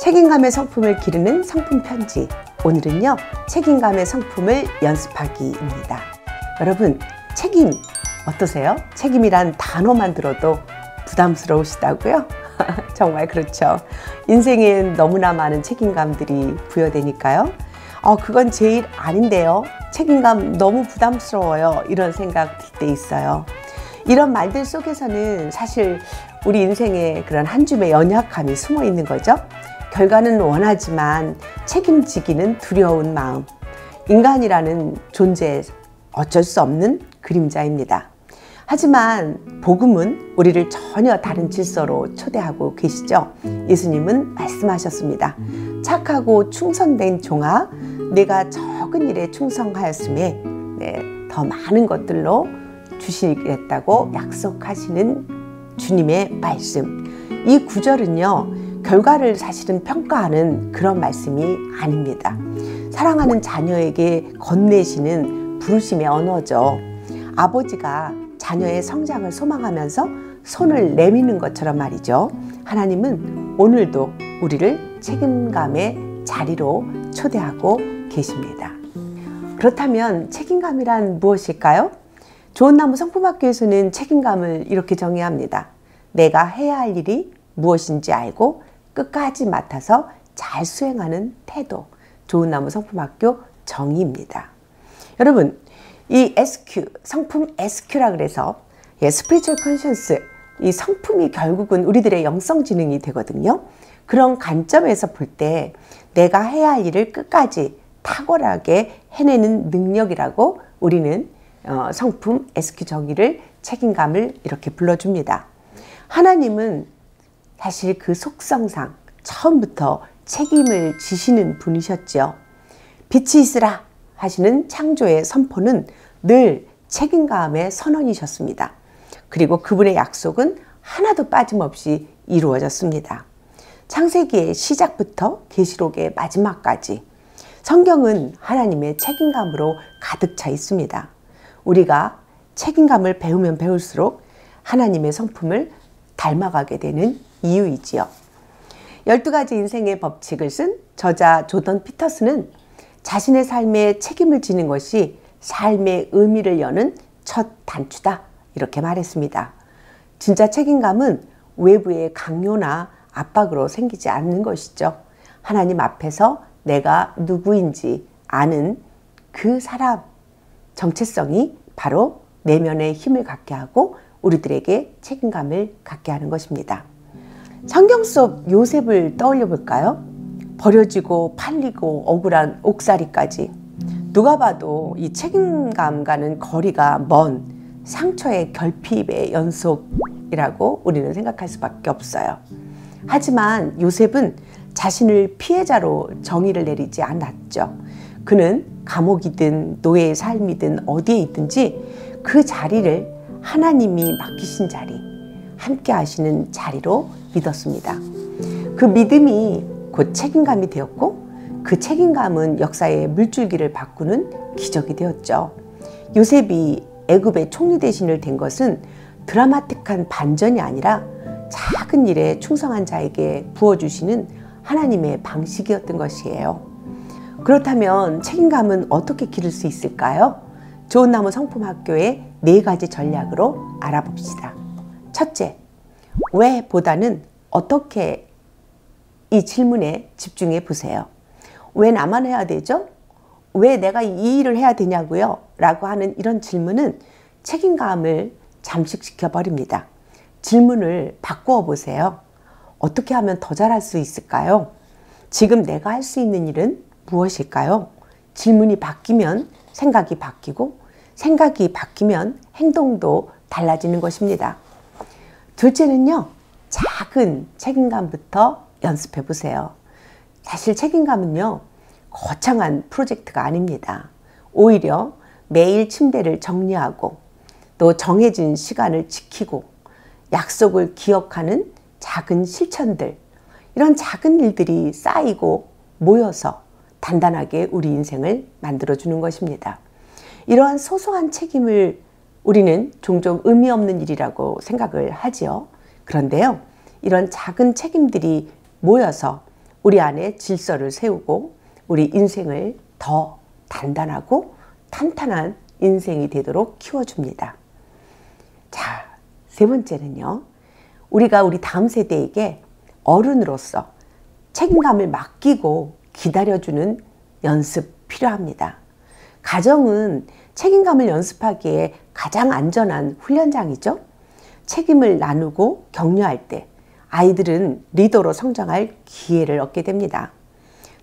책임감의 성품을 기르는 성품 편지. 오늘은요, 책임감의 성품을 연습하기입니다. 여러분, 책임 어떠세요? 책임이란 단어만 들어도 부담스러우시다고요? 정말 그렇죠. 인생엔 너무나 많은 책임감들이 부여되니까요. 그건 제 일 아닌데요. 책임감 너무 부담스러워요. 이런 생각 들 때 있어요. 이런 말들 속에서는 사실 우리 인생에 그런 한 줌의 연약함이 숨어 있는 거죠. 결과는 원하지만 책임지기는 두려운 마음. 인간이라는 존재 어쩔 수 없는 그림자입니다. 하지만 복음은 우리를 전혀 다른 질서로 초대하고 계시죠. 예수님은 말씀하셨습니다. 착하고 충성된 종아, 내가 적은 일에 충성하였음에 더 많은 것들로 주시겠다고 약속하시는 주님의 말씀. 이 구절은요, 결과를 사실은 평가하는 그런 말씀이 아닙니다. 사랑하는 자녀에게 건네시는 부르심의 언어죠. 아버지가 자녀의 성장을 소망하면서 손을 내미는 것처럼 말이죠. 하나님은 오늘도 우리를 책임감의 자리로 초대하고 계십니다. 그렇다면 책임감이란 무엇일까요? 좋은 나무 성품학교에서는 책임감을 이렇게 정의합니다. 내가 해야 할 일이 무엇인지 알고 끝까지 맡아서 잘 수행하는 태도. 좋은 나무 성품학교 정의입니다. 여러분, 이 SQ, 성품 SQ라 그래서 스피리추얼 컨션스, 이 성품이 결국은 우리들의 영성지능이 되거든요. 그런 관점에서 볼 때 내가 해야 할 일을 끝까지 탁월하게 해내는 능력이라고 우리는 성품 SQ 정의를, 책임감을 이렇게 불러줍니다. 하나님은 사실 그 속성상 처음부터 책임을 지시는 분이셨죠. 빛이 있으라 하시는 창조의 선포는 늘 책임감의 선언이셨습니다. 그리고 그분의 약속은 하나도 빠짐없이 이루어졌습니다. 창세기의 시작부터 계시록의 마지막까지 성경은 하나님의 책임감으로 가득 차 있습니다. 우리가 책임감을 배우면 배울수록 하나님의 성품을 닮아가게 되는 이유이지요. 12가지 인생의 법칙을 쓴 저자 조던 피터슨은 자신의 삶에 책임을 지는 것이 삶의 의미를 여는 첫 단추다, 이렇게 말했습니다. 진짜 책임감은 외부의 강요나 압박으로 생기지 않는 것이죠. 하나님 앞에서 내가 누구인지 아는 그 사람, 정체성이 바로 내면의 힘을 갖게 하고 우리들에게 책임감을 갖게 하는 것입니다. 성경 속 요셉을 떠올려 볼까요? 버려지고 팔리고 억울한 옥살이까지. 누가 봐도 이 책임감과는 거리가 먼 상처의 결핍의 연속이라고 우리는 생각할 수밖에 없어요. 하지만 요셉은 자신을 피해자로 정의를 내리지 않았죠. 그는 감옥이든 노예의 삶이든 어디에 있든지 그 자리를 하나님이 맡기신 자리, 함께 하시는 자리로 믿었습니다. 그 믿음이 곧 책임감이 되었고 그 책임감은 역사의 물줄기를 바꾸는 기적이 되었죠. 요셉이 애굽의 총리 대신을 된 것은 드라마틱한 반전이 아니라 작은 일에 충성한 자에게 부어주시는 하나님의 방식이었던 것이에요. 그렇다면 책임감은 어떻게 기를 수 있을까요? 좋은 나무 성품학교의 4가지 전략으로 알아봅시다. 첫째, 왜 보다는 어떻게, 이 질문에 집중해 보세요. 왜 나만 해야 되죠? 왜 내가 이 일을 해야 되냐고요? 라고 하는 이런 질문은 책임감을 잠식시켜 버립니다. 질문을 바꾸어 보세요. 어떻게 하면 더 잘할 수 있을까요? 지금 내가 할 수 있는 일은 무엇일까요? 질문이 바뀌면 생각이 바뀌고 생각이 바뀌면 행동도 달라지는 것입니다. 둘째는요, 작은 책임감부터 연습해 보세요. 사실 책임감은요, 거창한 프로젝트가 아닙니다. 오히려 매일 침대를 정리하고 또 정해진 시간을 지키고 약속을 기억하는 작은 실천들, 이런 작은 일들이 쌓이고 모여서 단단하게 우리 인생을 만들어주는 것입니다. 이러한 소소한 책임을 우리는 종종 의미 없는 일이라고 생각을 하지요. 그런데요, 이런 작은 책임들이 모여서 우리 안에 질서를 세우고 우리 인생을 더 단단하고 탄탄한 인생이 되도록 키워줍니다. 자, 세 번째는요. 우리가 우리 다음 세대에게 어른으로서 책임감을 맡기고 기다려주는 연습 필요합니다. 가정은 책임감을 연습하기에 가장 안전한 훈련장이죠. 책임을 나누고 격려할 때 아이들은 리더로 성장할 기회를 얻게 됩니다.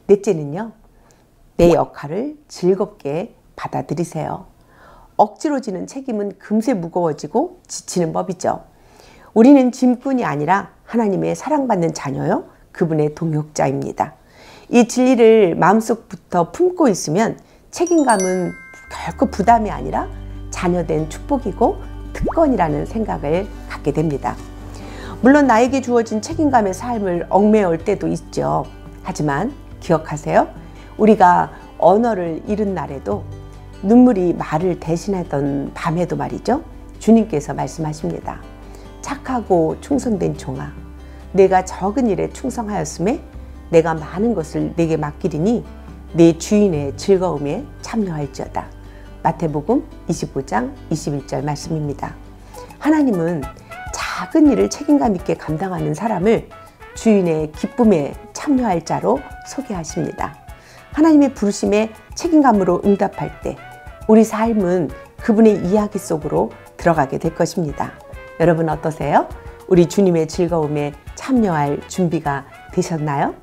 넷째는요. 내 역할을 즐겁게 받아들이세요. 억지로 지는 책임은 금세 무거워지고 지치는 법이죠. 우리는 짐꾼이 아니라 하나님의 사랑받는 자녀요. 그분의 동역자입니다. 이 진리를 마음속부터 품고 있으면 책임감은 결코 부담이 아니라 자녀된 축복이고 특권이라는 생각을 갖게 됩니다. 물론 나에게 주어진 책임감의 삶을 얽매일 때도 있죠. 하지만 기억하세요. 우리가 언어를 잃은 날에도 눈물이 말을 대신하던 밤에도 말이죠. 주님께서 말씀하십니다. 착하고 충성된 종아, 내가 적은 일에 충성하였음에 내가 많은 것을 내게 맡기리니 내 주인의 즐거움에 참여할지어다. 마태복음 25장 21절 말씀입니다. 하나님은 작은 일을 책임감 있게 감당하는 사람을 주인의 기쁨에 참여할 자로 소개하십니다. 하나님의 부르심에 책임감으로 응답할 때 우리 삶은 그분의 이야기 속으로 들어가게 될 것입니다. 여러분 어떠세요? 우리 주님의 즐거움에 참여할 준비가 되셨나요?